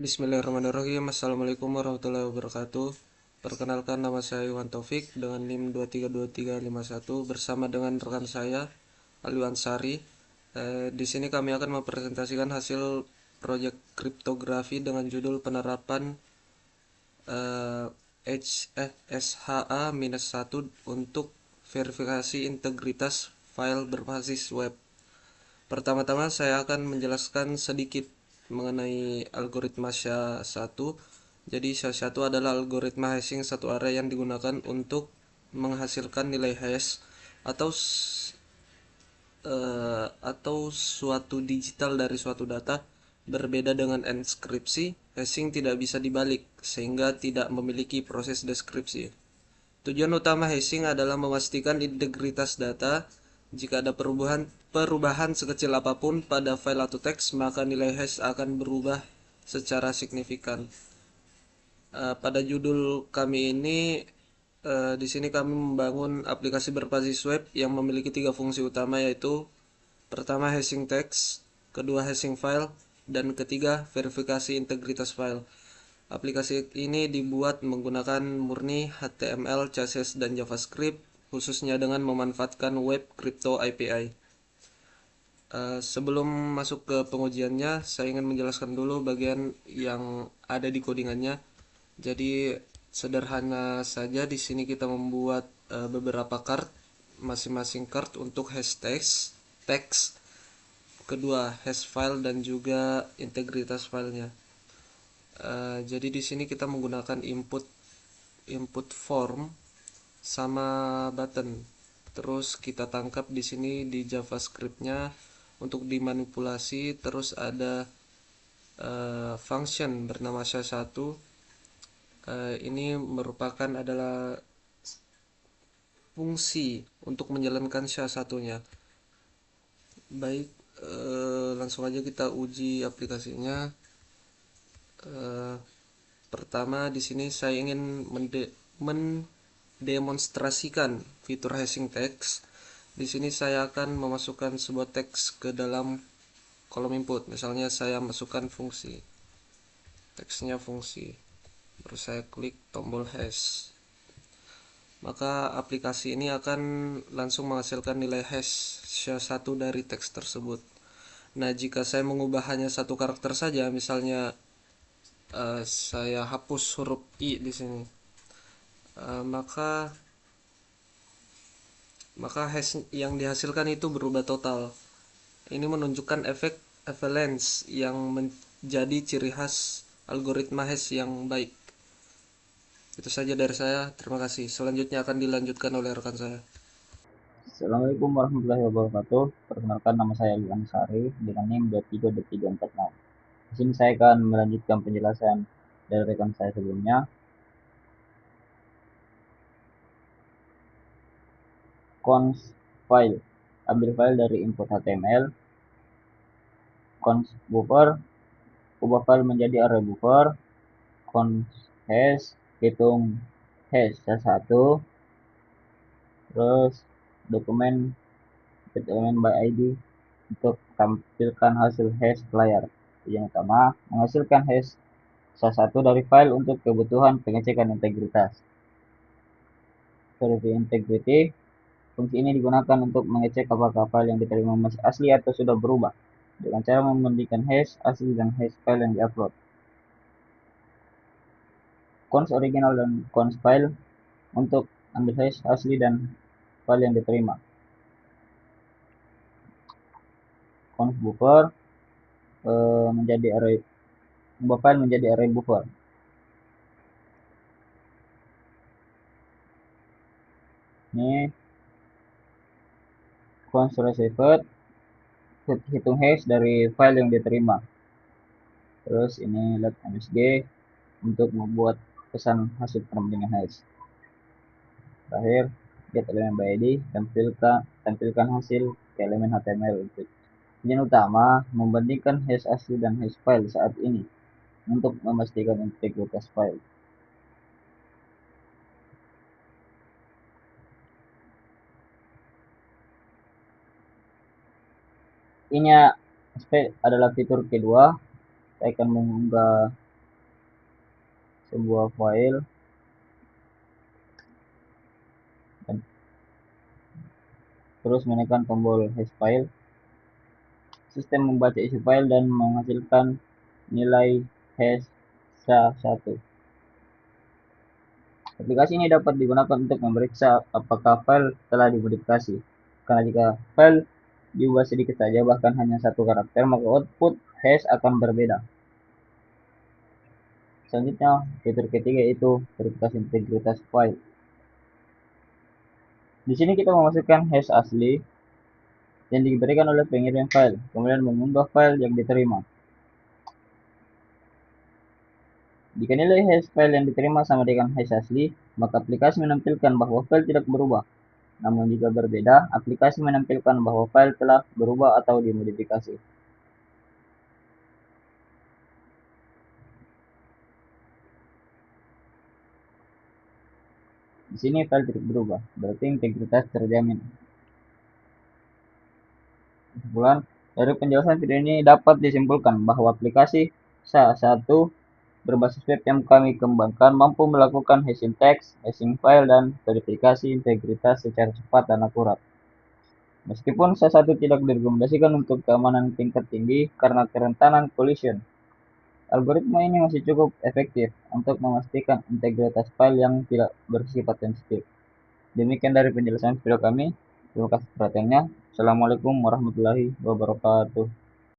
Bismillahirrahmanirrahim. Assalamualaikum warahmatullahi wabarakatuh. Perkenalkan, nama saya Iwan Taufik dengan NIM 232351 bersama dengan rekan saya Aliwan Sari. Di sini kami akan mempresentasikan hasil proyek kriptografi dengan judul penerapan eh, SHA-1 untuk verifikasi integritas file berbasis web. Pertama-tama saya akan menjelaskan sedikit mengenai algoritma SHA-1. Jadi SHA-1 adalah algoritma hashing satu array yang digunakan untuk menghasilkan nilai hash atau suatu digital dari suatu data. Berbeda dengan enskripsi, hashing tidak bisa dibalik sehingga tidak memiliki proses deskripsi. Tujuan utama hashing adalah memastikan integritas data. Jika ada perubahan sekecil apapun pada file atau teks, maka nilai hash akan berubah secara signifikan. Pada judul kami ini, di sini kami membangun aplikasi berbasis web yang memiliki tiga fungsi utama, yaitu pertama hashing teks, kedua hashing file, dan ketiga verifikasi integritas file. Aplikasi ini dibuat menggunakan murni HTML, CSS, dan JavaScript, khususnya dengan memanfaatkan Web Crypto API. Sebelum masuk ke pengujiannya, saya ingin menjelaskan dulu bagian yang ada di codingannya. Jadi sederhana saja, di sini kita membuat beberapa card, masing-masing card untuk hash teks, kedua hash file, dan juga integritas filenya. Jadi di sini kita menggunakan input form sama button. Terus kita tangkap di sini di JavaScript-nya untuk dimanipulasi. Terus ada function bernama SHA-1. Ini merupakan adalah fungsi untuk menjalankan SHA-1-nya. Baik, langsung aja kita uji aplikasinya. Pertama, di sini saya ingin mendemonstrasikan fitur hashing text. Di sini saya akan memasukkan sebuah teks ke dalam kolom input. Misalnya saya masukkan fungsi. Teksnya fungsi. Baru saya klik tombol hash. Maka aplikasi ini akan langsung menghasilkan nilai hash SHA-1 dari teks tersebut. Nah, jika saya mengubah hanya satu karakter saja, misalnya saya hapus huruf I di sini, maka hash yang dihasilkan itu berubah total. Ini menunjukkan efek avalanche yang menjadi ciri khas algoritma hash yang baik. Itu saja dari saya. Terima kasih. Selanjutnya akan dilanjutkan oleh rekan saya. Assalamualaikum warahmatullahi wabarakatuh. Perkenalkan, nama saya Iwan Sari dengan NIM 232346. Di sini saya akan melanjutkan penjelasan dari rekan saya sebelumnya. Const file, ambil file dari input HTML. Const buffer, ubah file menjadi array buffer. Const hash, hitung hash satu. Terus dokumen get element by ID untuk tampilkan hasil hash layar. Yang utama, menghasilkan hash salah satu dari file untuk kebutuhan pengecekan integritas. Verify integrity, fungsi ini digunakan untuk mengecek apakah file yang diterima masih asli atau sudah berubah, dengan cara membandingkan hash asli dan hash file yang diupload. Const original dan const file, untuk ambil hash asli dan file yang diterima. Const buffer, menjadi array, ubah file menjadi array buffer. Ini const received, hitung hash dari file yang diterima. Terus ini let msg untuk membuat pesan hasil perbandingan hash. Terakhir, get elemen by id, tampilkan hasil ke elemen HTML. Tujuan utama, membandingkan hash asli dan hash file saat ini untuk memastikan integritas file. Ini aspek adalah fitur kedua. Saya akan mengunggah sebuah file dan terus menekan tombol hash file. Sistem membaca isi file dan menghasilkan nilai hash SHA-1. Aplikasi ini dapat digunakan untuk memeriksa apakah file telah dimodifikasi. Karena jika file diubah sedikit saja, bahkan hanya satu karakter, maka output hash akan berbeda. Selanjutnya, fitur ketiga yaitu verifikasi integritas file. Di sini kita memasukkan hash asli yang diberikan oleh pengirim file, kemudian mengunggah file yang diterima. Jika nilai hash file yang diterima sama dengan hash asli, maka aplikasi menampilkan bahwa file tidak berubah. Namun jika berbeda, aplikasi menampilkan bahwa file telah berubah atau dimodifikasi. Di sini file tidak berubah, berarti integritas terjamin. Kesimpulan, dari penjelasan video ini dapat disimpulkan bahwa aplikasi SHA-1 berbasis web yang kami kembangkan mampu melakukan hashing teks, hashing file, dan verifikasi integritas secara cepat dan akurat. Meskipun SHA-1 tidak direkomendasikan untuk keamanan tingkat tinggi karena kerentanan collision, algoritma ini masih cukup efektif untuk memastikan integritas file yang tidak bersifat sensitif. Demikian dari penjelasan video kami. Terima kasih perhatiannya. Assalamualaikum warahmatullahi wabarakatuh.